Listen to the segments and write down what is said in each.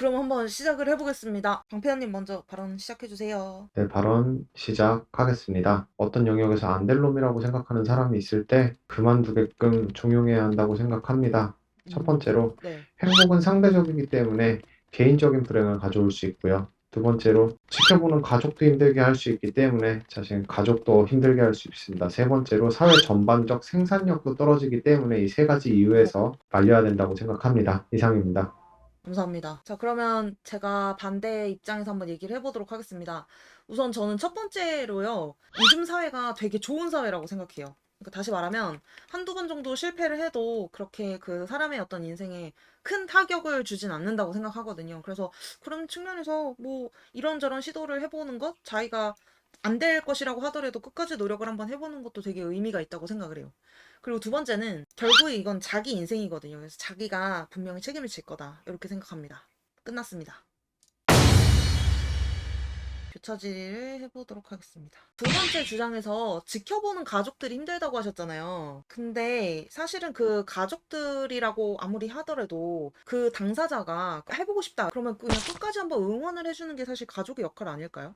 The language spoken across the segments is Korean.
그럼 한번 시작을 해보겠습니다. 방패현님 먼저 발언 시작해주세요. 네, 발언 시작하겠습니다. 어떤 영역에서 안 될 놈이라고 생각하는 사람이 있을 때 그만두게끔 종용해야 한다고 생각합니다. 첫 번째로, 네. 행복은 상대적이기 때문에 개인적인 불행을 가져올 수 있고요. 두 번째로, 지켜보는 가족도 힘들게 할 수 있기 때문에 자신 가족도 힘들게 할 수 있습니다. 세 번째로, 사회 전반적 생산력도 떨어지기 때문에 이 세 가지 이유에서 말려야 된다고 생각합니다. 이상입니다. 감사합니다. 자, 그러면 제가 반대 입장에서 한번 얘기를 해보도록 하겠습니다. 우선 저는 첫 번째로요, 요즘 사회가 되게 좋은 사회라고 생각해요. 그러니까 다시 말하면, 한두 번 정도 실패를 해도 그렇게 그 사람의 어떤 인생에 큰 타격을 주진 않는다고 생각하거든요. 그래서 그런 측면에서 뭐 이런저런 시도를 해보는 것, 자기가 안 될 것이라고 하더라도 끝까지 노력을 한번 해보는 것도 되게 의미가 있다고 생각을 해요. 그리고 두 번째는 결국에 이건 자기 인생이거든요. 그래서 자기가 분명히 책임을 질 거다. 이렇게 생각합니다. 끝났습니다. 교차질을 해보도록 하겠습니다. 두 번째 주장에서 지켜보는 가족들이 힘들다고 하셨잖아요. 근데 사실은 그 가족들이라고 아무리 하더라도 그 당사자가 해보고 싶다. 그러면 그냥 끝까지 한번 응원을 해주는 게 사실 가족의 역할 아닐까요?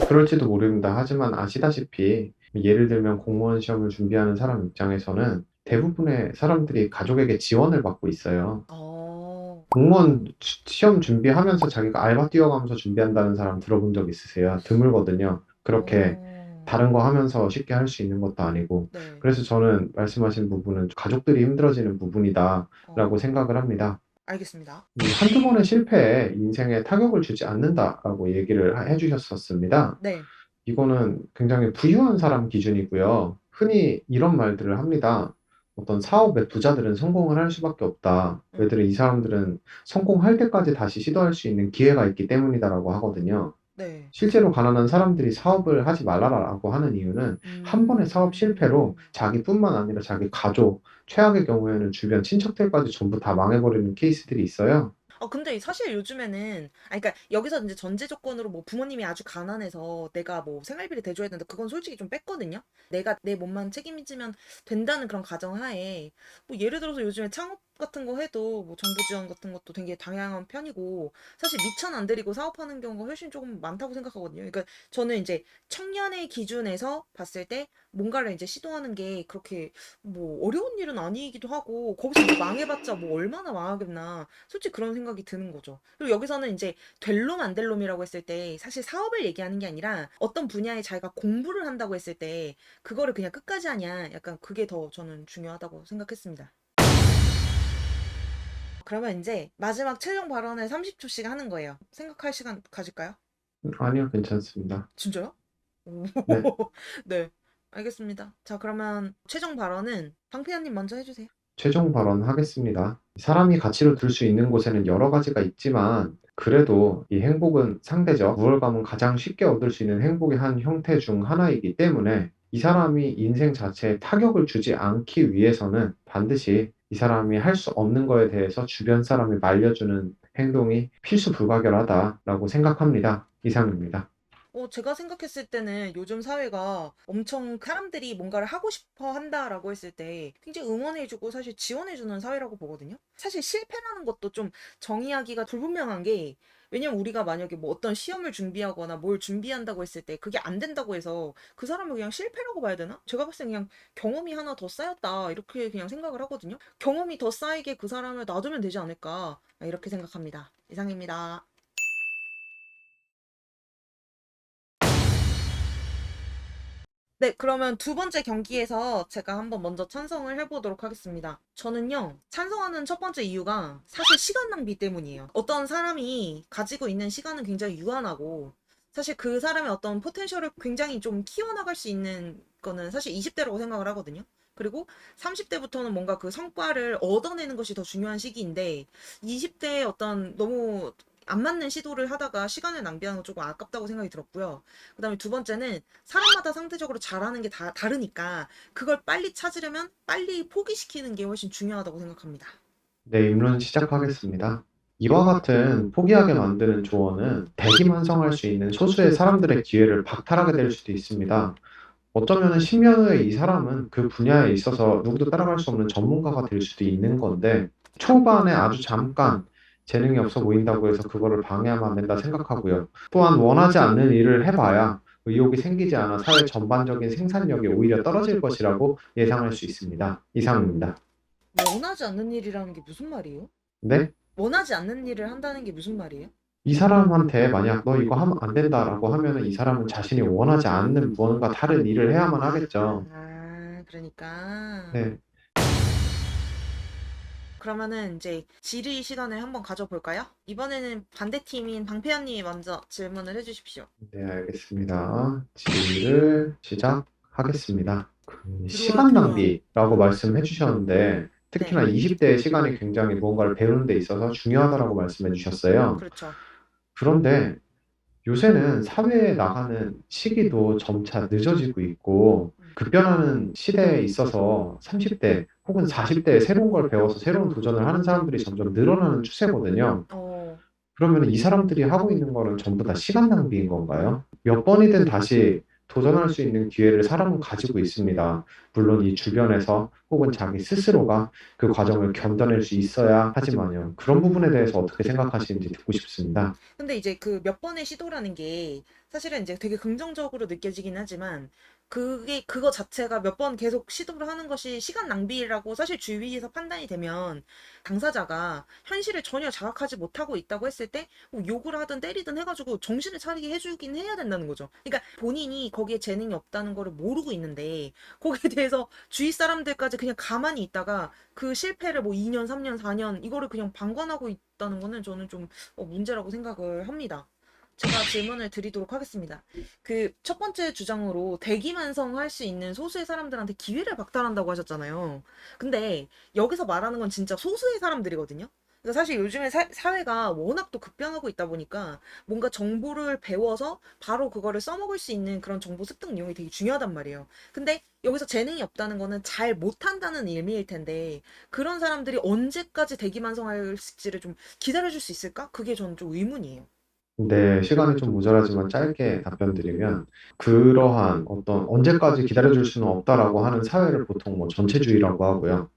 그럴지도 모릅니다. 하지만 아시다시피 예를 들면 공무원 시험을 준비하는 사람 입장에서는 대부분의 사람들이 가족에게 지원을 받고 있어요. 어, 공무원 시험 준비하면서 자기가 알바 뛰어가면서 준비한다는 사람 들어본 적 있으세요? 드물거든요. 그렇게 어, 다른 거 하면서 쉽게 할 수 있는 것도 아니고. 네, 그래서 저는 말씀하신 부분은 가족들이 힘들어지는 부분이다라고 어, 생각을 합니다. 알겠습니다. 이 한두 번의 실패에 인생에 타격을 주지 않는다라고 얘기를 해주셨었습니다. 네. 이거는 굉장히 부유한 사람 기준이고요. 흔히 이런 말들을 합니다. 어떤 사업의 부자들은 성공을 할 수밖에 없다. 음, 왜냐면 이 사람들은 성공할 때까지 다시 시도할 수 있는 기회가 있기 때문이다라고 하거든요. 네. 실제로 가난한 사람들이 사업을 하지 말라라고 하는 이유는 한 번의 사업 실패로 음. 자기뿐만 아니라 자기 가족, 최악의 경우에는 주변 친척들까지 전부 다 망해버리는 케이스들이 있어요. 근데 사실 요즘에는, 그러니까 여기서 이제 전제 조건으로 뭐 부모님이 아주 가난해서 내가 뭐 생활비를 대줘야 된다. 그건 솔직히 좀 뺐거든요. 내가 내 몸만 책임지면 된다는 그런 가정하에, 뭐 예를 들어서 요즘에 창업 같은 거 해도 뭐 정부 지원 같은 것도 되게 다양한 편이고, 사실 미천 안 들이고 사업하는 경우가 훨씬 조금 많다고 생각하거든요. 그러니까 저는 이제 청년의 기준에서 봤을 때 뭔가를 이제 시도하는 게 그렇게 뭐 어려운 일은 아니기도 하고, 거기서 뭐 망해봤자 뭐 얼마나 망하겠나. 솔직히 그런 생각이 드는 거죠. 그리고 여기서는 이제 될 놈 안 될 놈이라고 했을 때 사실 사업을 얘기하는 게 아니라 어떤 분야에 자기가 공부를 한다고 했을 때 그거를 그냥 끝까지 하냐. 약간 그게 더 저는 중요하다고 생각했습니다. 그러면 이제 마지막 최종 발언을 30초씩 하는 거예요. 생각할 시간 가질까요? 아니요, 괜찮습니다. 진짜요? 오, 네. 네. 알겠습니다. 자, 그러면 최종 발언은 방피아님 먼저 해주세요. 최종 발언하겠습니다. 사람이 가치로 둘 수 있는 곳에는 여러 가지가 있지만, 그래도 이 행복은 상대적, 우월감은 가장 쉽게 얻을 수 있는 행복의 한 형태 중 하나이기 때문에, 이 사람이 인생 자체에 타격을 주지 않기 위해서는 반드시 이 사람이 할 수 없는 거에 대해서 주변 사람이 말려주는 행동이 필수 불가결하다라고 생각합니다. 이상입니다. 제가 생각했을 때는 요즘 사회가 엄청 사람들이 뭔가를 하고 싶어 한다라고 했을 때 굉장히 응원해주고 사실 지원해주는 사회라고 보거든요. 사실 실패라는 것도 좀 정의하기가 불분명한 게 왜냐면 우리가 만약에 뭐 어떤 시험을 준비하거나 뭘 준비한다고 했을 때 그게 안 된다고 해서 그 사람을 그냥 실패라고 봐야 되나? 제가 봤을 때 그냥 경험이 하나 더 쌓였다 이렇게 그냥 생각을 하거든요. 경험이 더 쌓이게 그 사람을 놔두면 되지 않을까 이렇게 생각합니다. 이상입니다. 네, 그러면 두 번째 경기에서 제가 한번 먼저 찬성을 해보도록 하겠습니다. 저는요, 찬성하는 첫 번째 이유가 사실 시간 낭비 때문이에요. 어떤 사람이 가지고 있는 시간은 굉장히 유한하고, 사실 그 사람의 어떤 포텐셜을 굉장히 좀 키워나갈 수 있는 거는 사실 20대라고 생각을 하거든요. 그리고 30대부터는 뭔가 그 성과를 얻어내는 것이 더 중요한 시기인데, 20대에 어떤 너무 안 맞는 시도를 하다가 시간을 낭비하는 건 조금 아깝다고 생각이 들었고요. 그다음에 두 번째는 사람마다 상대적으로 잘하는 게 다 다르니까 그걸 빨리 찾으려면 빨리 포기시키는 게 훨씬 중요하다고 생각합니다. 네, 입론 시작하겠습니다. 이와 같은 포기하게 만드는 조언은 대기만성할 수 있는 소수의 사람들의 기회를 박탈하게 될 수도 있습니다. 어쩌면 10년 후에 이 사람은 그 분야에 있어서 누구도 따라갈 수 없는 전문가가 될 수도 있는 건데, 초반에 아주 잠깐 재능이 없어 보인다고 해서 그거를 방해하면 안 된다 생각하고요. 또한 원하지 않는 일을 해봐야 의욕이 생기지 않아 사회 전반적인 생산력이 오히려 떨어질 것이라고 예상할 수 있습니다. 이상입니다. 원하지 않는 일이라는 게 무슨 말이에요? 네? 원하지 않는 일을 한다는 게 무슨 말이에요? 이 사람한테 만약 너 이거 하면 안 된다라고 하면은 이 사람은 자신이 원하지 않는 무언가 다른 일을 해야만 하겠죠. 그러니까. 네, 그러면은 이제 질의 시간을 한번 가져볼까요? 이번에는 반대팀인 방패현님이 먼저 질문을 해주십시오. 네, 알겠습니다. 질의를 시작하겠습니다. 들어와, 시간 들어와. 낭비라고 말씀해 주셨는데, 네, 특히나 20대의 시간이 굉장히 무언가를 배우는 데 있어서 중요하다라고 말씀해 주셨어요. 그렇죠. 그런데 요새는 사회에 나가는 시기도 점차 늦어지고 있고, 급변하는 시대에 있어서 30대 혹은 40대에 새로운 걸 배워서 새로운 도전을 하는 사람들이 점점 늘어나는 추세거든요. 어, 그러면 이 사람들이 하고 있는 거는 전부 다 시간 낭비인 건가요? 몇 번이든 다시 도전할 수 있는 기회를 사람은 가지고 있습니다. 물론 이 주변에서 혹은 자기 스스로가 그 과정을 견뎌낼 수 있어야 하지만요. 그런 부분에 대해서 어떻게 생각하시는지 듣고 싶습니다. 근데 이제 그 몇 번의 시도라는 게 사실은 이제 되게 긍정적으로 느껴지긴 하지만 그거 자체가 몇 번 계속 시도를 하는 것이 시간 낭비라고 사실 주위에서 판단이 되면 당사자가 현실을 전혀 자각하지 못하고 있다고 했을 때 뭐 욕을 하든 때리든 해가지고 정신을 차리게 해주긴 해야 된다는 거죠. 그러니까 본인이 거기에 재능이 없다는 거를 모르고 있는데 거기에 대해서 주위 사람들까지 그냥 가만히 있다가 그 실패를 뭐 2년, 3년, 4년 이거를 그냥 방관하고 있다는 거는 저는 좀 문제라고 생각을 합니다. 제가 질문을 드리도록 하겠습니다. 그 첫 번째 주장으로 대기만성 할 수 있는 소수의 사람들한테 기회를 박탈한다고 하셨잖아요. 근데 여기서 말하는 건 진짜 소수의 사람들이거든요. 그러니까 사실 요즘에 사회가 워낙 또 급변하고 있다 보니까 뭔가 정보를 배워서 바로 그거를 써먹을 수 있는 그런 정보 습득 능력이 되게 중요하단 말이에요. 근데 여기서 재능이 없다는 거는 잘 못한다는 의미일 텐데 그런 사람들이 언제까지 대기만성할지를 좀 기다려줄 수 있을까? 그게 저는 좀 의문이에요. 근데 시간이 좀 모자라지만 짧게 답변 드리면 그러한 어떤 언제까지 기다려줄 수는 없다라고 하는 사회를 보통 뭐 전체주의라고 하고요.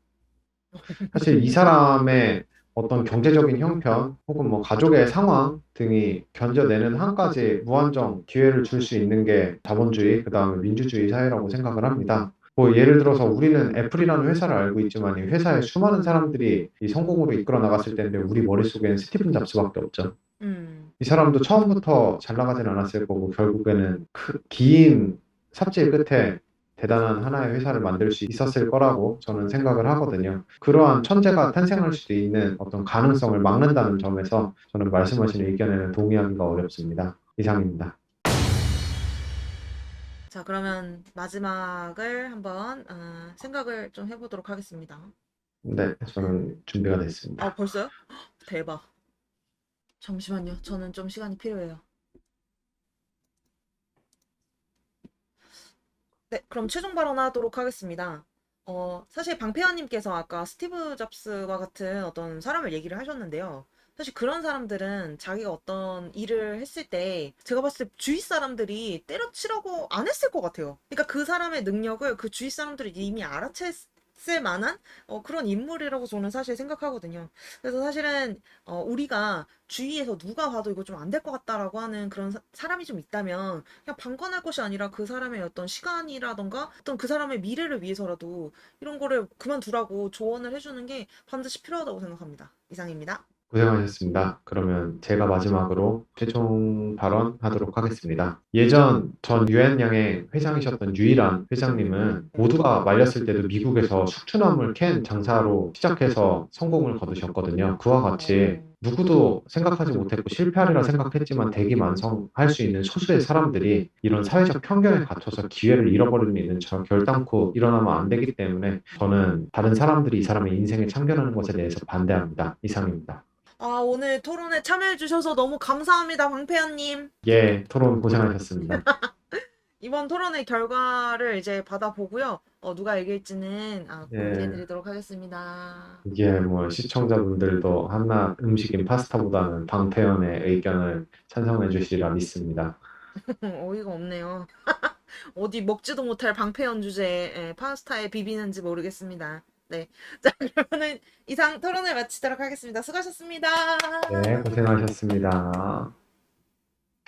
사실 이 사람의 어떤 경제적인 형편 혹은 뭐 가족의 상황 등이 견뎌내는 한까지 무한정 기회를 줄 수 있는 게 자본주의, 그다음에 민주주의 사회라고 생각을 합니다. 뭐 예를 들어서 우리는 애플이라는 회사를 알고 있지만 이 회사에 수많은 사람들이 이 성공으로 이끌어 나갔을 텐데 우리 머릿속에는 스티븐 잡스밖에 없죠. 음. 이 사람도 처음부터 잘 나가진 않았을 거고 결국에는 긴 삽질 끝에 대단한 하나의 회사를 만들 수 있었을 거라고 저는 생각을 하거든요. 그러한 천재가 탄생할 수도 있는 어떤 가능성을 막는다는 점에서 저는 말씀하신 의견에는 동의하기가 어렵습니다. 이상입니다. 자, 그러면 마지막을 한번 생각을 좀 해보도록 하겠습니다. 네, 저는 준비가 됐습니다. 벌써요? 대박. 잠시만요. 저는 좀 시간이 필요해요. 네, 그럼 최종 발언하도록 하겠습니다. 사실 방패환님께서 아까 스티브 잡스와 같은 어떤 사람을 얘기를 하셨는데요. 사실 그런 사람들은 자기가 어떤 일을 했을 때 제가 봤을 때 주위 사람들이 때려치라고 안 했을 것 같아요. 그러니까 그 사람의 능력을 그 주위 사람들이 이미 알아챘을 만한 그런 인물이라고 저는 사실 생각하거든요. 그래서 사실은 우리가 주위에서 누가 봐도 이거 좀 안 될 것 같다라고 하는 그런 사람이 좀 있다면 그냥 방관할 것이 아니라 그 사람의 어떤 시간이라던가 어떤 그 사람의 미래를 위해서라도 이런 거를 그만두라고 조언을 해주는 게 반드시 필요하다고 생각합니다. 이상입니다. 고생하셨습니다. 그러면 제가 마지막으로 최종 발언하도록 하겠습니다. 예전 전 유엔양의 회장이셨던 유일한 회장님은 모두가 말렸을 때도 미국에서 숙주나물 캔 장사로 시작해서 성공을 거두셨거든요. 그와 같이 누구도 생각하지 못했고 실패하리라 생각했지만 대기만성할 수 있는 소수의 사람들이 이런 사회적 편견에 갇혀서 기회를 잃어버리는 일은 저 결단코 일어나면 안 되기 때문에 저는 다른 사람들이 이 사람의 인생에 참견하는 것에 대해서 반대합니다. 이상입니다. 오늘 토론에 참여해주셔서 너무 감사합니다, 방패현님. 예, 토론 고생하셨습니다. 이번 토론의 결과를 이제 받아보고요. 누가 이길지는 예, 공지해드리도록 하겠습니다. 이게 뭐 시청자분들도 한낱 음식인 파스타보다는 방패연의 의견을 찬성해 주시리라 믿습니다. 어이가 없네요. 어디 먹지도 못할 방패연 주제에 파스타에 비비는지 모르겠습니다. 네. 자, 그러면은 이상 토론을 마치도록 하겠습니다. 수고하셨습니다. 네, 고생하셨습니다.